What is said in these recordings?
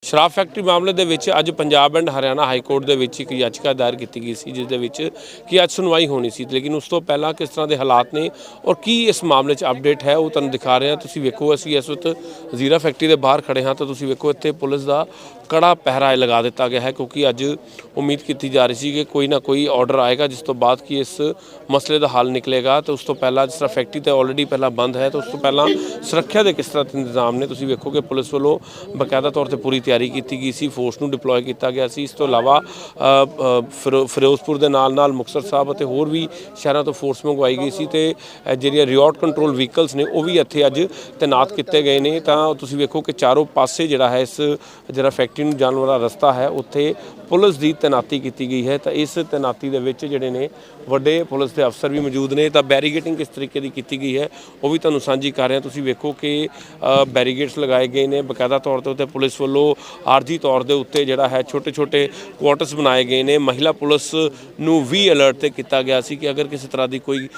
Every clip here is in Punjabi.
ਸ਼ਰਾਬ ਫੈਕਟਰੀ ਮਾਮਲੇ ਦੇ ਵਿੱਚ ਅੱਜ Punjab and Haryana high court ਦੇ ਵਿੱਚ ਇੱਕ ਯਾਚਕਾ ਦਾਇਰ ਕੀਤੀ ਗਈ ਸੀ, ਜਿਸ ਦੇ ਵਿੱਚ ਕਿ ਅੱਜ ਸੁਣਵਾਈ ਹੋਣੀ ਸੀ। ਲੇਕਿਨ ਉਸ ਤੋਂ ਪਹਿਲਾਂ ਕਿਸ ਤਰ੍ਹਾਂ ਦੇ ਹਾਲਾਤ ਨੇ ਔਰ ਕੀ ਇਸ ਮਾਮਲੇ 'ਚ ਅਪਡੇਟ ਹੈ ਉਹ ਤੁਹਾਨੂੰ ਦਿਖਾ ਰਹੇ ਹਾਂ। ਤੁਸੀਂ ਵੇਖੋ, ਅਸੀਂ ਇਸ ਵਕਤ ਜ਼ੀਰਾ ਫੈਕਟਰੀ ਦੇ ਬਾਹਰ ਖੜੇ ਹਾਂ ਤਾਂ ਤੁਸੀਂ ਵੇਖੋ ਇੱਥੇ ਪੁਲਿਸ ਦਾ ਕੜਾ ਪਹਿਰਾ ਲਗਾ ਦਿੱਤਾ ਗਿਆ ਹੈ, ਕਿਉਂਕਿ ਅੱਜ ਉਮੀਦ ਕੀਤੀ ਜਾ ਰਹੀ ਸੀ ਕਿ ਕੋਈ ਨਾ ਕੋਈ ਆਰਡਰ ਆਏਗਾ ਜਿਸ ਤੋਂ ਬਾਅਦ ਕਿ ਇਸ ਮਸਲੇ ਦਾ ਹੱਲ ਨਿਕਲੇਗਾ। ਤੇ ਉਸ ਤੋਂ ਪਹਿਲਾਂ ਜਿਸ ਤਰ੍ਹਾਂ ਫੈਕਟਰੀ ਤਾਂ ਆਲਰੇਡੀ ਪਹਿਲਾਂ ਬੰਦ ਹੈ, ਤਾਂ ਉਸ ਤੋਂ ਪਹਿਲਾਂ ਸੁਰੱਖਿਆ ਦੇ ਕਿਸ ਤਰ੍ਹਾਂ ਦੇ ਇੰਤਜ਼ਾਮ ਨੇ ਤੁਸੀਂ ਵੇਖੋ ਕਿ ਪੁਲਿਸ ਵੱਲੋਂ ਬਾਕਾਇਦਾ ਤੌਰ ਤੇ ਪੂਰੀ ਤਿਆਰੀ ਕੀਤੀ ਗਈ ਸੀ, ਫੋਰਸ ਨੂੰ ਡਿਪਲੋਏ ਕੀਤਾ ਗਿਆ ਸੀ। ਇਸ ਤੋਂ ਇਲਾਵਾ ਫਿਰੋਜ਼ਪੁਰ ਦੇ ਨਾਲ ਮੁਕਤਸਰ ਸਾਹਿਬ ਅਤੇ ਹੋਰ ਵੀ ਸ਼ਹਿਰਾਂ ਤੋਂ ਫੋਰਸ ਮੰਗਵਾਈ ਗਈ ਸੀ ਤੇ ਜਿਹੜੀਆਂ ਰਿਓਟ ਕੰਟਰੋਲ ਵਹੀਕਲਸ ਨੇ ਉਹ ਵੀ ਇੱਥੇ ਅੱਜ ਤੈਨਾਤ ਕੀਤੇ ਗਏ ਨੇ। ਤਾਂ ਤੁਸੀਂ ਵੇਖੋ ਕਿ ਚਾਰੋਂ ਪਾਸੇ ਜਿਹੜਾ ਹੈ ਇਸ ਜਿਹੜਾ ਫੈਕਟਰੀ ਨੂੰ ਜਾਣ ਵਾਲਾ ਰਸਤਾ ਹੈ ਉੱਥੇ ਪੁਲਿਸ ਦੀ ਤੈਨਾਤੀ ਕੀਤੀ ਗਈ ਹੈ। ਤਾਂ ਇਸ ਤੈਨਾਤੀ ਦੇ ਵਿੱਚ ਜਿਹੜੇ ਨੇ ਵੱਡੇ ਪੁਲਿਸ ਦੇ ਅਫਸਰ ਵੀ ਮੌਜੂਦ ਨੇ। ਤਾਂ ਬੈਰੀਗੇਟਿੰਗ ਕਿਸ ਤਰੀਕੇ ਦੀ ਕੀਤੀ ਗਈ ਹੈ ਉਹ ਵੀ ਤੁਹਾਨੂੰ ਸਾਂਝੀ ਕਰ ਰਹੇ ਹਾਂ। ਤੁਸੀਂ ਵੇਖੋ ਕਿ ਬੈਰੀਗੇਟਸ ਲਗਾਏ ਗਏ ਨੇ ਬਾਕਾਇਦਾ ਤੌਰ ਤੇ ਉੱਤੇ ਪੁਲਿਸ ਵੱਲੋਂ ਆਰਜੀ ਤੌਰ ਦੇ ਉੱਤੇ ਜਿਹੜਾ ਹੈ ਛੋਟੇ ਕੁਆਰਟਰਸ ਬਣਾਏ ਗਏ ਨੇ। ਮਹਿਲਾ ਪੁਲਿਸ ਨੂੰ ਵੀ ਅਲਰਟ ਤੇ ਕੀਤਾ ਗਿਆ ਸੀ ਕਿ ਅਗਰ ਕਿਸੇ ਤਰ੍ਹਾਂ ਦੀ ਕੋਈ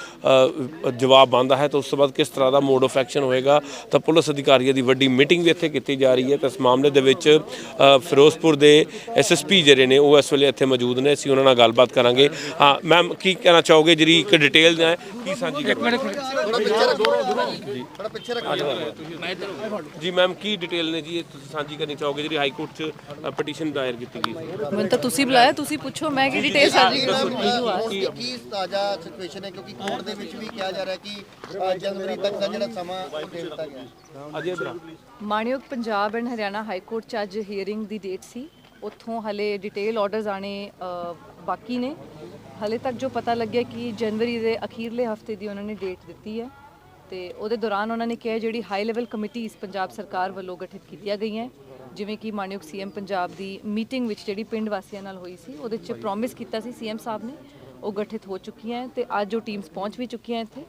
ਜਵਾਬ ਆਉਂਦਾ ਹੈ ਤਾਂ ਉਸ ਤੋਂ ਬਾਅਦ ਕਿਸ ਤਰ੍ਹਾਂ ਦਾ ਮੋਡ ਆਫ ਐਕਸ਼ਨ ਹੋਏਗਾ। ਤਾਂ ਪੁਲਿਸ ਅਧਿਕਾਰੀਆਂ ਦੀ ਵੱਡੀ ਮੀਟਿੰਗ ਵੀ ਇੱਥੇ ਕੀਤੀ ਜਾ ਰਹੀ ਹੈ। ਤਾਂ ਇਸ ਮਾਮਲੇ ਦੇ ਵਿੱਚ ਫਿਰੋਜ਼ਪੁਰ ਦੇ ਐਸਐਸਪੀ ਜਿਹੜੇ ਨੇ ਉਹ ਇਸ ਵੇਲੇ ਇੱਥੇ ਮੌਜੂਦ ਨੇ, ਅਸੀਂ ਉਹਨਾਂ ਨਾਲ ਗੱਲਬਾਤ ਕਰਾਂਗੇ। ਹਾਂ ਮੈਮ, ਕੀ ਕਹਿਣਾ ਚਾਹੋਗੇ? ਜਿਹੜੀ ਇੱਕ ਡਿਟੇਲ ਹੈ ਕੀ ਸਾਂਝੀ ਜੀ ਮੈਮ, ਕੀ ਡਿਟੇਲ ਨੇ ਜੀ ਤੁਸੀਂ ਸਾਂਝੀ ਕਰਨੀ ਚਾਹੋਗੇ ਜਿਹੜੀ ਹਾਈ ਕੋਰਟ 'ਚ ਪਟੀਸ਼ਨ ਦਾਇਰ ਕੀਤੀ ਗਈ ਸੀ? ਮੈਨੂੰ ਤਾਂ ਤੁਸੀਂ ਬੁਲਾਇਆ, ਤੁਸੀਂ ਪੁੱਛੋ, ਮੈਂ ਕੀ ਡਿਟੇਲ ਸਾਂਝੀ ਕਰਾਂ। ਕੀ ਤਾਜ਼ਾ ਸਿਚੁਏਸ਼ਨ ਹੈ, ਕਿਉਂਕਿ ਕੋਰਟ ਦੇ ਵਿੱਚ ਵੀ ਕਿਹਾ ਜਾ ਰਿਹਾ ਕਿ ਜਨਵਰੀ ਤੱਕ ਦਾ ਜਿਹੜਾ ਸਮਾਂ ਉਹ ਦੇ ਦਿੱਤਾ ਗਿਆ। ਅਜੇ ਮਾਣਯੋਗ Punjab and Haryana high court 'ਚ ਅੱਜ ਹੀਅਰਿੰਗ ਦੀ ਡੇਟ ਸੀ। ਉੱਥੋਂ ਹਲੇ ਡਿਟੇਲ ਆਰਡਰਸ ਆਣੇ ਬਾਕੀ ਨੇ। ਹਲੇ ਤੱਕ ਜੋ ਪਤਾ ਲੱਗਿਆ ਕਿ ਜਨਵਰੀ ਦੇ ਅਖੀਰਲੇ ਹਫਤੇ ਦੀ ਉਹਨਾਂ ਨੇ ਡੇਟ ਦਿੱਤੀ ਹੈ ਤੇ ਉਹਦੇ ਦੌਰਾਨ ਉਹਨਾਂ ਨੇ ਕਿਹਾ ਜਿਹੜੀ ਹਾਈ ਲੈਵਲ ਕਮੇਟੀਜ਼ ਪੰਜਾਬ ਸਰਕਾਰ ਵੱਲੋਂ ਗਠਿਤ ਕੀਤੀਆਂ ਗਈਆਂ, ਜਿਵੇਂ ਕਿ ਮਾਣਯੋਗ ਸੀਐਮ ਪੰਜਾਬ ਦੀ ਮੀਟਿੰਗ ਵਿੱਚ ਜਿਹੜੀ ਪਿੰਡ ਵਾਸੀਆਂ ਨਾਲ ਹੋਈ ਸੀ ਉਹਦੇ 'ਚ ਪ੍ਰੋਮਿਸ ਕੀਤਾ ਸੀ ਸੀਐਮ ਸਾਹਿਬ ਨੇ, ਉਹ ਗਠਿਤ ਹੋ ਚੁੱਕੀਆਂ ਤੇ ਅੱਜ ਉਹ ਟੀਮਸ ਪਹੁੰਚ ਵੀ ਚੁੱਕੀਆਂ ਇੱਥੇ।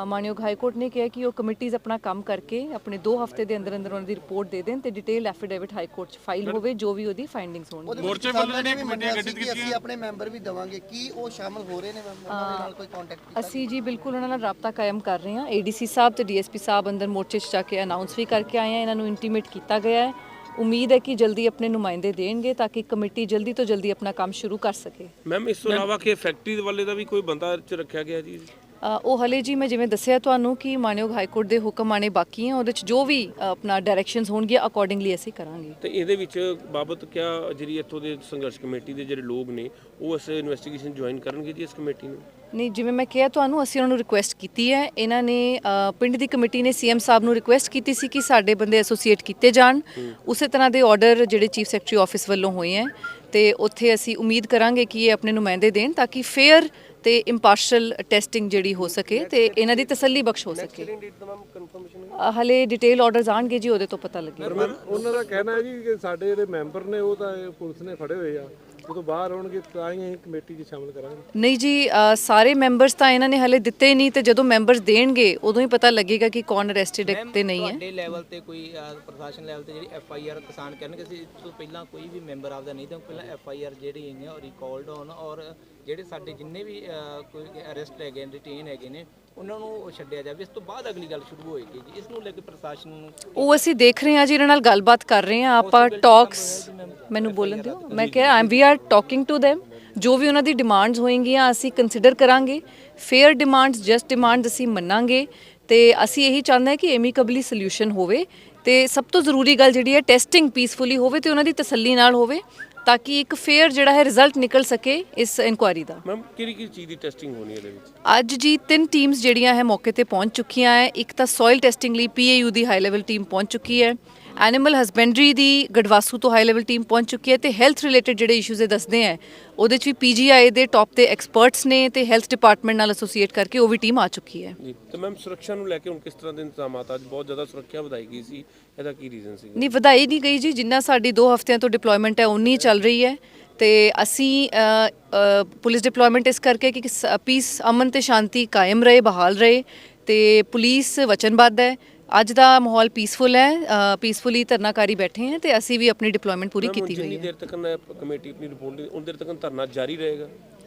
ਮਾਣਯੋਗ ਹਾਈ ਕੋਰਟ ਨੇ ਕਿਹਾ ਕਿ ਉਹ ਕਮੇਟੀਜ਼ ਆਪਣਾ ਕੰਮ ਕਰਕੇ ਆਪਣੇ 2 ਹਫ਼ਤੇ ਦੇ ਅੰਦਰ ਉਹਨਾਂ ਦੀ ਰਿਪੋਰਟ ਦੇ ਦੇਣ ਤੇ ਡਿਟੇਲ ਐਫੀਡੇਵਿਟ ਹਾਈ ਕੋਰਟ 'ਚ ਫਾਈਲ ਹੋਵੇ, ਜੋ ਵੀ ਉਹਦੀ ਫਾਈਂਡਿੰਗਸ ਹੋਣ। ਮੋਰਚੇ ਵੱਲੋਂ ਨੇ ਕਮੇਟੀਆਂ ਗਠਿਤ ਕੀਤੀਆਂ, ਅਸੀਂ ਆਪਣੇ ਮੈਂਬਰ ਵੀ ਦੇਵਾਂਗੇ, ਕੀ ਉਹ ਸ਼ਾਮਲ ਹੋ ਰਹੇ ਨੇ ਉਹਨਾਂ ਦੇ ਨਾਲ ਕੋਈ ਕੰਟੈਕਟ ਕੀਤਾ? ਅਸੀਂ ਜੀ ਬਿਲਕੁਲ ਉਹਨਾਂ ਨਾਲ ਰਾਬਤਾ ਕਾਇਮ ਕਰ ਰਹੇ ਹਾਂ। ਏਡੀਸੀ ਸਾਹਿਬ ਤੇ ਡੀਐਸਪੀ ਸਾਹਿਬ ਅੰਦਰ ਮੋਰਚੇ 'ਚ ਜਾ ਕੇ ਅਨਾਉਂਸ ਵੀ ਕਰਕੇ ਆਏ ਆ, ਇਹਨਾਂ ਨੂੰ ਇੰਟੀਮੇਟ ਕੀਤਾ ਗਿਆ ਹੈ। ਉਮੀਦ ਹੈ ਕਿ ਜਲਦੀ ਆਪਣੇ ਨੁਮਾਇੰਦੇ ਦੇਣਗੇ ਤਾਂ ਕਿ ਕਮੇਟੀ ਜਲਦੀ ਤੋਂ ਜਲਦੀ ਆਪਣਾ ਕੰਮ ਸ਼ੁਰੂ ਕਰ ਸਕੇ। ਮੈਮ, ਇਸ ਤੋਂ ਇਲਾਵਾ ਕਿ ਫੈਕਟਰੀ ਵਾਲੇ ਦਾ ਵੀ ਕੋਈ ਬੰਦਾ 'ਚ ਰੱਖਿਆ ਗਿਆ ਜੀ? ਉਹ ਹਲੇ ਜੀ ਮੈਂ ਜਿਵੇਂ ਦੱਸਿਆ ਤੁਹਾਨੂੰ ਕਿ ਮਾਣਯੋਗ ਹਾਈ ਕੋਰਟ ਦੇ ਹੁਕਮ ਆਣੇ ਬਾਕੀ ਹੈ, ਉਹਦੇ 'ਚ ਜੋ ਵੀ ਆਪਣਾ ਡਾਇਰੈਕਸ਼ਨਸ ਹੋਣਗੇ ਅਕੋਰਡਿੰਗਲੀ ਅਸੀਂ ਕਰਾਂਗੇ। ਤੇ ਇਹਦੇ ਵਿੱਚ ਬਾਬਤ ਕਿਆ ਜਿਹੜੀ ਇੱਥੋਂ ਦੇ ਸੰਘਰਸ਼ ਕਮੇਟੀ ਦੇ ਜਿਹੜੇ ਲੋਕ ਨੇ ਉਹ ਇਸ ਇਨਵੈਸਟੀਗੇਸ਼ਨ ਜੁਆਇਨ ਕਰਨਗੇ ਜੀ ਇਸ ਕਮੇਟੀ ਨੂੰ? ਨਹੀਂ, ਜਿਵੇਂ ਮੈਂ ਕਿਹਾ ਤੁਹਾਨੂੰ, ਅਸੀਂ ਉਹਨਾਂ ਨੂੰ ਰਿਕੁਐਸਟ ਕੀਤੀ ਹੈ। ਇਹਨਾਂ ਨੇ ਪਿੰਡ ਦੀ ਕਮੇਟੀ ਨੇ ਸੀਐਮ ਸਾਹਿਬ ਨੂੰ ਰਿਕੁਐਸਟ ਕੀਤੀ ਸੀ ਕਿ ਸਾਡੇ ਬੰਦੇ ਐਸੋਸੀਏਟ ਕੀਤੇ ਜਾਣ। ਉਸੇ ਤਰ੍ਹਾਂ ਦੇ ਆਰਡਰ ਜਿਹੜੇ ਚੀਫ ਸੈਕਟਰੀ ਆਫਿਸ ਵੱਲੋਂ ਹੋਏ ਹੈ ਤੇ ਉੱਥੇ ਅਸੀਂ ਉਮੀਦ ਕਰਾਂਗੇ ਕਿ ਇਹ ਆਪਣੇ ਨੁਮਾਇੰਦੇ ਦੇਣ ਤਾਂ ਕਿ ਫੇਅਰ ਤੇ ਇੰਪਾਰਸ਼ਲ ਟੈਸਟਿੰਗ ਜਿਹੜੀ ਹੋ ਸਕੇ ਤੇ ਇਹਨਾਂ ਦੀ ਤਸੱਲੀ ਬਖਸ਼ ਹੋ ਸਕੇ। ਹਲੇ ਡਿਟੇਲ ਆਰਡਰਸ ਆਣਗੇ ਜੀ, ਉਹਦੇ ਤੋਂ ਪਤਾ ਲੱਗੇਗਾ। ਉਹਨਾਂ ਦਾ ਕਹਿਣਾ ਹੈ ਜੀ ਕਿ ਸਾਡੇ ਜਿਹੜੇ ਮੈਂਬਰ ਨੇ ਉਹ ਤਾਂ ਪੁਲਿਸ ਨੇ ਫੜੇ ਹੋਏ ਆ, ਜਦੋਂ ਬਾਹਰ ਆਉਣਗੇ ਤਾਂ ਹੀ ਅਸੀਂ ਕਮੇਟੀ 'ਚ ਸ਼ਾਮਲ ਕਰਾਂਗੇ। ਨਹੀਂ ਜੀ, ਸਾਰੇ ਮੈਂਬਰਸ ਤਾਂ ਇਹਨਾਂ ਨੇ ਹਲੇ ਦਿੱਤੇ ਨਹੀਂ ਤੇ ਜਦੋਂ ਮੈਂਬਰਸ ਦੇਣਗੇ ਉਦੋਂ ਹੀ ਪਤਾ ਲੱਗੇਗਾ ਕਿ ਕੌਣ ਅਰੈਸਟਡ ਹੈ ਤੇ ਨਹੀਂ ਹੈ। ਤੁਹਾਡੇ ਲੈਵਲ ਤੇ ਕੋਈ ਪ੍ਰਸ਼ਾਸਨ ਲੈਵਲ ਤੇ ਜਿਹੜੀ ਐਫਆਈਆਰ ਕਿਸਾਨ ਕਰਨਗੇ, ਅਸੀਂ ਇਸ ਤੋਂ ਪਹਿਲਾਂ ਕੋਈ ਵੀ ਮੈਂਬਰ ਆਪਦਾ ਨਹੀਂ ਤਾਂ ਪਹਿਲਾਂ ਐਫਆਈਆਰ ਜਿਹੜੀ ਹੈਗੀ ਉਹ ਰਿਕਾਲਡ ਹੋਣ ਔਰ ਜਿਹੜੇ ਸਾਡੇ ਜਿੰਨੇ ਵੀ ਕੋਈ ਅਰੈਸਟ ਹੈਗੇ ਡਿਟੇਨ ਹੈਗੇ ਨੇ ਉਹਨਾਂ ਨੂੰ ਛੱਡਿਆ ਜਾਵੇ। ਇਸ ਤੋਂ ਬਾਅਦ ਅਗਲੀ ਗੱਲ ਸ਼ੁਰੂ ਹੋਏਗੀ ਜੀ। ਇਸ ਨੂੰ ਲੈ ਕੇ ਪ੍ਰਸ਼ਾਸਨ ਨੂੰ ਉਹ ਅਸੀਂ ਦੇਖ ਰਹੇ ਹਾਂ ਜੀ, ਇਹਨਾਂ ਨਾਲ ਗੱਲਬਾਤ ਕਰ ਰਹੇ ਹਾਂ ਆਪਾਂ। ਟਾਕਸ ਮੈਨੂੰ ਬੋਲਣ ਦਿਓ, ਮੈਂ ਕਿਹਾ we are talking to them। ਜੋ ਵੀ ਉਹਨਾਂ ਦੀ ਡਿਮਾਂਡਸ ਹੋਣਗੀਆਂ ਅਸੀਂ ਕੰਸੀਡਰ ਕਰਾਂਗੇ। ਫੇਅਰ ਡਿਮਾਂਡਸ, ਜਸਟ ਡਿਮਾਂਡਸ ਅਸੀਂ ਮੰਨਾਂਗੇ ਤੇ ਅਸੀਂ ਇਹੀ ਚਾਹੁੰਦੇ ਹਾਂ ਕਿ ਐਮੀਕੇਬਲੀ ਸੋਲੂਸ਼ਨ ਹੋਵੇ ਤੇ ਸਭ ਤੋਂ ਜ਼ਰੂਰੀ ਗੱਲ ਜਿਹੜੀ ਹੈ ਟੈਸਟਿੰਗ ਪੀਸਫੁਲੀ ਹੋਵੇ ਤੇ ਉਹਨਾਂ ਦੀ ਤਸੱਲੀ ਨਾਲ ਹੋਵੇ ਤਾਂ ਕਿ ਇੱਕ ਫੇਅਰ ਜਿਹੜਾ ਹੈ ਰਿਜ਼ਲਟ ਨਿਕਲ ਸਕੇ ਇਸ ਇਨਕੁਆਇਰੀ ਦਾ। ਮੈਮ, ਕਿਹੜੀ ਚੀਜ਼ ਦੀ ਟੈਸਟਿੰਗ ਹੋਣੀ ਹੈ ਇਹਦੇ ਵਿੱਚ? ਅੱਜ ਜੀ 3 ਟੀਮਸ ਜਿਹੜੀਆਂ ਹੈ ਮੌਕੇ ਤੇ ਪਹੁੰਚ ਚੁੱਕੀਆਂ ਹੈ। ਇੱਕ ਤਾਂ ਸੋਇਲ ਟੈਸਟਿੰਗ ਲਈ ਪੀਏਯੂ ਦੀ ਹਾਈ ਲੈਵਲ ਟੀਮ ਪਹੁੰਚ ਚੁੱਕੀ ਹੈ। ਐਨੀਮਲ ਹਸਬੈਂਡਰੀ ਦੀ ਗੜਵਾਸੂ ਤੋਂ ਹਾਈ ਲੈਵਲ ਟੀਮ ਪਹੁੰਚ ਚੁੱਕੀ ਹੈ ਤੇ ਹੈਲਥ ਰਿਲੇਟਡ ਜਿਹੜੇ ਇਸ਼ੂਜ਼ ਇਹ ਦੱਸਦੇ ਹੈ ਉਹਦੇ 'ਚ ਵੀ ਪੀਜੀਆਈ ਦੇ ਟੌਪ ਤੇ ਐਕਸਪਰਟਸ ਨੇ ਤੇ ਹੈਲਥ ਡਿਪਾਰਟਮੈਂਟ ਨਾਲ ਐਸੋਸੀਏਟ ਕਰਕੇ ਉਹ ਵੀ ਟੀਮ ਆ ਚੁੱਕੀ ਹੈ ਜੀ। ਤੇ ਮੈਮ, ਸੁਰੱਖਿਆ ਨੂੰ ਲੈ ਕੇ ਹੁਣ ਕਿਸ ਤਰ੍ਹਾਂ ਦੇ ਇੰਤਜ਼ਾਮਾਤ? ਅੱਜ ਬਹੁਤ ਜ਼ਿਆਦਾ ਸੁਰੱਖਿਆ ਵਧਾਈ ਗਈ ਸੀ, ਇਹਦਾ ਕੀ ਰੀਜ਼ਨ ਸੀ? ਨਹੀਂ, ਵਧਾਈ ਨਹੀਂ ਗਈ ਜੀ, ਜਿੰਨਾ ਸਾਡੀ 2 ਹਫ਼ਤਿਆਂ ਤੋਂ ਡਿਪਲੋਇਮੈਂਟ ਹੈ ਉਨੀ ਚੱਲ ਰਹੀ ਹੈ ਤੇ ਅਸੀਂ ਪੁਲਿਸ ਡਿਪਲੋਇਮੈਂਟ ਇਸ ਕਰਕੇ ਕਿ ਪੀਸ, ਅਮਨ ਤੇ ਸ਼ਾਂਤੀ ਕਾਇਮ ਰਹੇ, ਬਹਾਲ ਰਹੇ ਤੇ ਪੁਲਿਸ ਵਚਨਬੱਧ ਹੈ ਅੱਜ ਦਾ ਮਾਹੌਲ ਪੀਸਫੁਲ ਹੈ, ਪੀਸਫੁਲੀ ਧਰਨਾਕਾਰੀ ਬੈਠੇ हैं ਤੇ ਅਸੀਂ ਵੀ ਆਪਣੀ ਡਿਪਲੋਇਮੈਂਟ ਪੂਰੀ ਕੀਤੀ ਹੋਈ ਜਿੰਨੀ ਹੈ। ਦੇਰ ਤੱਕ ਕਮੇਟੀ ਆਪਣੀ ਰਿਪੋਰਟ ਦੇ ਉਨੀ ਦੇਰ ਤੱਕ ਧਰਨਾ ਜਾਰੀ ਰਹੇਗਾ।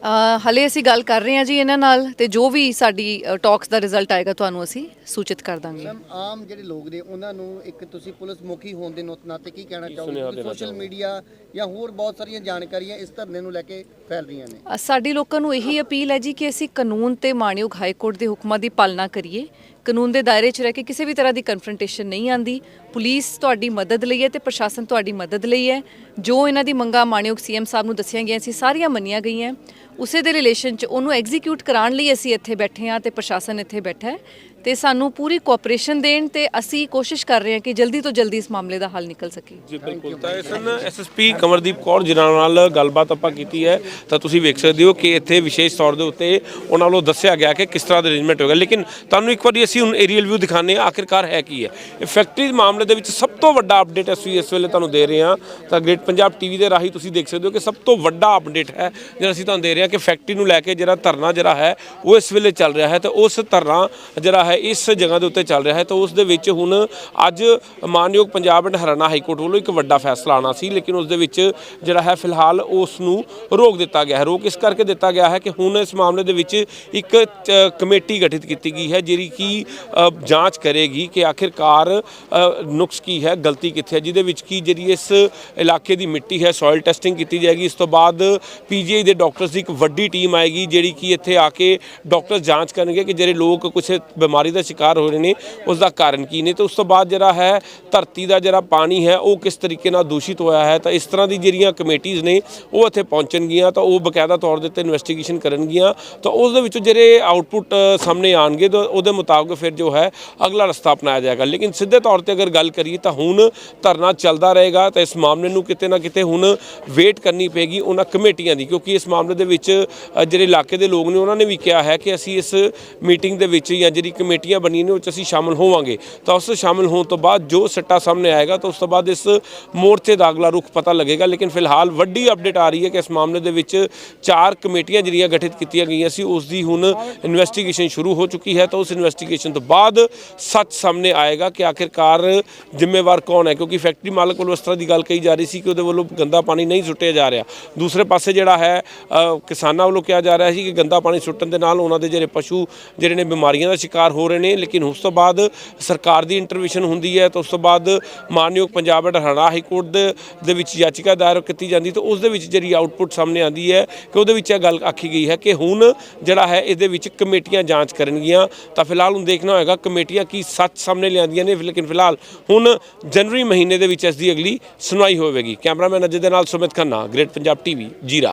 ਹਲੇ ਅਸੀਂ ਗੱਲ ਕਰ ਰਹੇ ਹਾਂ ਜੀ ਇਹਨਾਂ ਨਾਲ, ਤੇ ਜੋ ਵੀ ਸਾਡੀ ਟਾਕਸ ਦਾ ਰਿਜ਼ਲਟ ਆਏਗਾ ਤੁਹਾਨੂੰ ਅਸੀਂ ਸੂਚਿਤ ਕਰ ਦਾਂਗੇ। ਮੈਮ ਆਮ ਜਿਹੜੇ ਲੋਕ ਨੇ ਉਹਨਾਂ ਨੂੰ ਇੱਕ ਤੁਸੀਂ ਪੁਲਿਸ ਮੁਖੀ ਹੋਣ ਦੇ ਨਾਤੇ ਕੀ ਕਹਿਣਾ ਚਾਹੋਗੇ? ਸੋਸ਼ਲ ਮੀਡੀਆ ਜਾਂ ਹੋਰ ਬਹੁਤ ਸਾਰੀਆਂ ਜਾਣਕਾਰੀਆਂ ਇਸ ਧਰਨੇ ਨੂੰ ਲੈ ਕੇ ਫੈਲ ਰਹੀਆਂ ਨੇ। ਸਾਡੀ ਲੋਕਾਂ ਨੂੰ ਇਹੀ ਅਪੀਲ ਹੈ ਜੀ ਕਿ ਅਸੀਂ ਕਾਨੂੰਨ ਤੇ ਮਾਣਯੋਗ ਹਾਈ ਕੋਰਟ ਦੇ ਹੁਕਮਾਂ ਦੀ ਪਾਲਣਾ ਕਰੀਏ। ਕਾਨੂੰਨ ਦੇ ਦਾਇਰੇ 'ਚ ਰਹਿ ਕੇ ਕਿਸੇ ਵੀ ਤਰ੍ਹਾਂ ਦੀ ਕਨਫਰੰਟੇਸ਼ਨ ਨਹੀਂ ਆਂਦੀ। ਪੁਲਿਸ ਤੁਹਾਡੀ ਮਦਦ ਲਈ ਹੈ ਤੇ ਪ੍ਰਸ਼ਾਸਨ ਤੁਹਾਡੀ ਮਦਦ ਲਈ ਹੈ। ਜੋ ਇਹਨਾਂ ਦੀ ਮੰਗਾਂ ਮਾਣਯੋਗ ਸੀਐਮ ਸਾਹਿਬ ਨੂੰ ਦੱਸੀਆਂ ਗਈਆਂ ਸੀ, ਸਾਰੀਆਂ ਮੰਨੀਆਂ ਗਈਆਂ। ਉਸੇ ਦੇ ਰਿਲੇਸ਼ਨ 'ਚ ਉਹਨੂੰ ਐਗਜ਼ੀਕਿਊਟ ਕਰਾਉਣ ਲਈ ਅਸੀਂ ਇੱਥੇ ਬੈਠੇ ਹਾਂ ਤੇ ਪ੍ਰਸ਼ਾਸਨ ਇੱਥੇ ਬੈਠਾ ਹੈ ਤੇ ਸਾਨੂੰ ਪੂਰੀ ਕੋਆਪਰੇਸ਼ਨ ਦੇਣ ਤੇ ਅਸੀਂ ਕੋਸ਼ਿਸ਼ ਕਰ ਰਹੇ ਹਾਂ ਕਿ ਜਲਦੀ ਤੋਂ ਜਲਦੀ ਇਸ ਮਾਮਲੇ ਦਾ ਹੱਲ ਨਿਕਲ ਸਕੇ। ਜੀ ਬਿਲਕੁਲ। ਤਾਂ ਇਸ ਨੂੰ ਐਸਐਸਪੀ ਕਮਰਦੀਪ ਕੌਰ ਜਿਨ੍ਹਾਂ ਨਾਲ ਗੱਲਬਾਤ ਆਪਾਂ ਕੀਤੀ ਹੈ, ਤਾਂ ਤੁਸੀਂ ਵੇਖ ਸਕਦੇ ਹੋ ਕਿ ਇੱਥੇ ਵਿਸ਼ੇਸ਼ ਤੌਰ ਦੇ ਉੱਤੇ ਉਹਨਾਂ ਵੱਲੋਂ ਦੱਸਿਆ ਗਿਆ ਕਿ ਕਿਸ ਤਰ੍ਹਾਂ ਦਾ ਅਰੇਂਜਮੈਂਟ ਹੋਏਗਾ। ਲੇਕਿਨ ਤੁਹਾਨੂੰ ਇੱਕ ਵਾਰੀ ਅਸੀਂ ਹੁਣ ਏਰੀਅਲ ਵਿਊ ਦਿਖਾਉਂਦੇ ਹਾਂ ਆਖਿਰਕਾਰ ਹੈ ਕੀ ਹੈ। ਇਹ ਫੈਕਟਰੀ ਮਾਮਲੇ ਦੇ ਵਿੱਚ ਸਭ ਤੋਂ ਵੱਡਾ ਅਪਡੇਟ ਅਸੀਂ ਇਸ ਵੇਲੇ ਤੁਹਾਨੂੰ ਦੇ ਰਹੇ ਹਾਂ। ਤਾਂ ਗ੍ਰੇਟ ਪੰਜਾਬ ਟੀਵੀ ਦੇ ਰਾਹੀਂ ਤੁਸੀਂ ਦੇਖ ਸਕਦੇ ਹੋ ਕਿ ਸਭ ਤੋਂ ਵੱਡਾ ਅਪਡੇਟ ਹੈ ਜਿਹੜਾ ਅਸੀਂ ਤੁਹਾਨੂੰ ਦੇ ਰਹੇ ਹਾਂ ਕਿ ਫੈਕਟਰੀ ਨੂੰ ਲੈ ਕੇ ਜਿਹੜਾ ਧਰਨਾ ਜਿਹੜਾ ਹੈ ਉਹ ਇਸ ਵੇਲੇ ਚੱਲ ਰਿਹਾ ਹੈ। ਤੇ ਉਸ ਧਰਨਾ ਜਿਹੜਾ ਹੈ ਇਸ ਜਗ੍ਹਾ ਦੇ ਉੱਤੇ ਚੱਲ ਰਿਹਾ ਹੈ। ਤਾਂ ਉਸ ਦੇ ਵਿੱਚ ਹੁਣ ਅੱਜ ਮਾਨਯੋਗ Punjab and Haryana high court ਵੱਲੋਂ ਇੱਕ ਵੱਡਾ ਫੈਸਲਾ ਆਉਣਾ ਸੀ, ਲੇਕਿਨ ਉਸ ਦੇ ਵਿੱਚ ਜਿਹੜਾ ਹੈ ਫਿਲਹਾਲ ਉਸ ਨੂੰ ਰੋਕ ਦਿੱਤਾ ਗਿਆ ਹੈ। ਰੋਕ ਇਸ ਕਰਕੇ ਦਿੱਤਾ ਗਿਆ ਹੈ ਕਿ ਹੁਣ ਇਸ ਮਾਮਲੇ ਦੇ ਵਿੱਚ ਇੱਕ ਕਮੇਟੀ ਗਠਿਤ ਕੀਤੀ ਗਈ ਹੈ ਜਿਹੜੀ ਕਿ ਜਾਂਚ ਕਰੇਗੀ ਕਿ ਆਖਿਰਕਾਰ ਨੁਕਸ ਕੀ ਹੈ, ਗਲਤੀ ਕਿੱਥੇ ਹੈ, ਜਿਹਦੇ ਵਿੱਚ ਕੀ ਜਿਹੜੀ ਇਸ ਇਲਾਕੇ ਦੀ ਮਿੱਟੀ ਹੈ ਸੋਇਲ ਟੈਸਟਿੰਗ ਕੀਤੀ ਜਾਏਗੀ। ਇਸ ਤੋਂ ਬਾਅਦ ਪੀਜੀਆਈ ਦੇ ਡਾਕਟਰਸ ਦੀ ਇੱਕ ਵੱਡੀ ਟੀਮ ਆਏਗੀ ਜਿਹੜੀ ਕਿ ਇੱਥੇ ਆ ਕੇ ਡਾਕਟਰ ਜਾਂਚ ਕਰਨਗੇ ਕਿ ਜਿਹੜੇ ਲੋਕ ਕੁਛ ਬਿਮਾਰੀ ਦਾ ਸ਼ਿਕਾਰ ਹੋ ਰਹੇ ਨੇ ਉਸ ਦਾ ਕਾਰਨ ਕੀ ਨੇ। ਤੇ ਉਸ ਤੋਂ ਬਾਅਦ ਜਿਹੜਾ ਹੈ ਧਰਤੀ ਦਾ ਜਿਹੜਾ ਪਾਣੀ ਹੈ ਉਹ ਕਿਸ ਤਰੀਕੇ ਨਾਲ ਦੂਸ਼ਿਤ ਹੋਇਆ ਹੈ। ਤਾਂ ਇਸ ਤਰ੍ਹਾਂ ਦੀ ਜਿਹੜੀਆਂ ਕਮੇਟੀਆਂ ਨੇ ਉਹ ਇੱਥੇ ਪਹੁੰਚਣਗੀਆਂ ਤਾਂ ਉਹ ਬਕਾਇਦਾ ਤੌਰ ਦੇ ਉੱਤੇ ਇਨਵੈਸਟੀਗੇਸ਼ਨ ਕਰਨਗੀਆਂ। ਤਾਂ ਉਸ ਦੇ ਵਿੱਚੋਂ ਜਿਹੜੇ ਆਊਟਪੁੱਟ ਸਾਹਮਣੇ ਆਣਗੇ ਤਾਂ ਉਹਦੇ ਮੁਤਾਬਕ ਫਿਰ ਜੋ ਹੈ ਅਗਲਾ ਰਸਤਾ ਅਪਣਾਇਆ ਜਾਏਗਾ। ਲੇਕਿਨ ਸਿੱਧੇ ਤੌਰ ਤੇ ਅਗਰ ਗੱਲ ਕਰੀਏ ਤਾਂ ਹੁਣ ਧਰਨਾ ਚੱਲਦਾ ਰਹੇਗਾ। ਤਾਂ ਇਸ ਮਾਮਲੇ ਨੂੰ ਕਿਤੇ ਨਾ ਕਿਤੇ ਹੁਣ ਵੇਟ ਕਰਨੀ ਪਏਗੀ ਉਹਨਾਂ ਕਮੇਟੀਆਂ ਦੀ, ਕਿਉਂਕਿ ਇਸ ਮਾਮਲੇ ਦੇ ਵਿੱਚ ਜਿਹੜੇ ਇਲਾਕੇ ਦੇ ਲੋਕ ਨੇ ਉਹਨਾਂ ਨੇ ਵੀ ਕਿਹਾ ਹੈ ਕਿ ਅਸੀਂ ਇਸ ਮੀਟਿੰਗ ਦੇ ਵਿੱਚ ਜਾਂ ਜਿਹੜੀ ਕਮੇਟੀਆਂ ਬਣੀਆਂ ਨੇ ਉਹ 'ਚ ਅਸੀਂ ਸ਼ਾਮਲ ਹੋਵਾਂਗੇ। ਤਾਂ ਉਸ ਸ਼ਾਮਲ ਹੋਣ ਤੋਂ ਬਾਅਦ ਜੋ ਸੱਟਾ ਸਾਹਮਣੇ ਆਏਗਾ ਤਾਂ ਉਸ ਤੋਂ ਬਾਅਦ ਇਸ ਮੋਰਚੇ ਦਾ ਅਗਲਾ ਰੁਖ ਪਤਾ ਲੱਗੇਗਾ। ਲੇਕਿਨ ਫਿਲਹਾਲ ਵੱਡੀ ਅਪਡੇਟ ਆ ਰਹੀ ਹੈ ਕਿ ਇਸ ਮਾਮਲੇ ਦੇ ਵਿੱਚ 4 ਕਮੇਟੀਆਂ ਜਿਹੜੀਆਂ ਗਠਿਤ ਕੀਤੀਆਂ ਗਈਆਂ ਸੀ ਉਸ ਦੀ ਹੁਣ ਇਨਵੈਸਟੀਗੇਸ਼ਨ ਸ਼ੁਰੂ ਹੋ ਚੁੱਕੀ ਹੈ। ਤਾਂ ਉਸ ਇਨਵੈਸਟੀਗੇਸ਼ਨ ਤੋਂ ਬਾਅਦ ਸੱਚ ਸਾਹਮਣੇ ਆਏਗਾ ਕਿ ਆਖਿਰਕਾਰ ਜ਼ਿੰਮੇਵਾਰ ਕੌਣ ਹੈ, ਕਿਉਂਕਿ ਫੈਕਟਰੀ ਮਾਲਕ ਵੱਲੋਂ ਇਸ ਤਰ੍ਹਾਂ ਦੀ ਗੱਲ ਕਹੀ ਜਾ ਰਹੀ ਸੀ ਕਿ ਉਹਦੇ ਵੱਲੋਂ ਗੰਦਾ ਪਾਣੀ ਨਹੀਂ ਸੁੱਟਿਆ ਜਾ ਰਿਹਾ। ਦੂਸਰੇ ਪਾਸੇ ਜਿਹੜਾ ਹੈ ਕਿਸਾਨਾਂ ਵੱਲੋਂ ਕਿਹਾ ਜਾ ਰਿਹਾ ਸੀ ਕਿ ਗੰਦਾ ਪਾਣੀ ਸੁੱਟਣ ਦੇ ਨਾਲ ਉਹਨਾਂ ਦੇ ਜਿਹੜੇ ਪਸ਼ੂ ਜਿਹੜੇ ਨੇ ਬਿਮਾਰੀਆਂ ਦਾ ਸ਼ਿਕਾਰ ਹੋ ਰਹੇ ਨੇ। ਲੇਕਿਨ ਉਸ ਤੋਂ ਬਾਅਦ ਸਰਕਾਰ ਦੀ ਇੰਟਰਵੈਂਸ਼ਨ ਹੁੰਦੀ ਹੈ ਤਾਂ ਉਸ ਤੋਂ ਬਾਅਦ ਮਾਨਯੋਗ Punjab and Haryana high court ਦੇ ਵਿੱਚ ਯਾਚਿਕਾ ਦਾਇਰ ਕੀਤੀ ਜਾਂਦੀ ਤਾਂ ਉਸ ਦੇ ਵਿੱਚ ਜਿਹੜੀ ਆਊਟਪੁੱਟ ਸਾਹਮਣੇ ਆਉਂਦੀ ਹੈ ਕਿ ਉਹਦੇ ਵਿੱਚ ਇਹ ਗੱਲ ਆਖੀ ਗਈ ਹੈ ਕਿ ਹੁਣ ਜਿਹੜਾ ਹੈ ਇਹਦੇ ਵਿੱਚ ਕਮੇਟੀਆਂ ਜਾਂਚ ਕਰਨਗੀਆਂ। ਤਾਂ ਫਿਲਹਾਲ ਹੁਣ ਦੇਖਣਾ ਹੋਏਗਾ ਕਮੇਟੀਆਂ ਕੀ ਸੱਚ ਸਾਹਮਣੇ ਲਿਆਉਂਦੀਆਂ ਨੇ। ਲੇਕਿਨ ਫਿਲਹਾਲ ਹੁਣ ਜਨਵਰੀ ਮਹੀਨੇ ਦੇ ਵਿੱਚ ਇਸ ਦੀ ਅਗਲੀ ਸੁਣਵਾਈ ਹੋਵੇਗੀ। ਕੈਮਰਾਮੈਨ ਅਜੇ ਦੇ ਨਾਲ ਸੁਮਿਤ ਖੰਨਾ, ਗ੍ਰੇਟ ਪੰਜਾਬ ਟੀਵੀ, ਜੀਰਾ।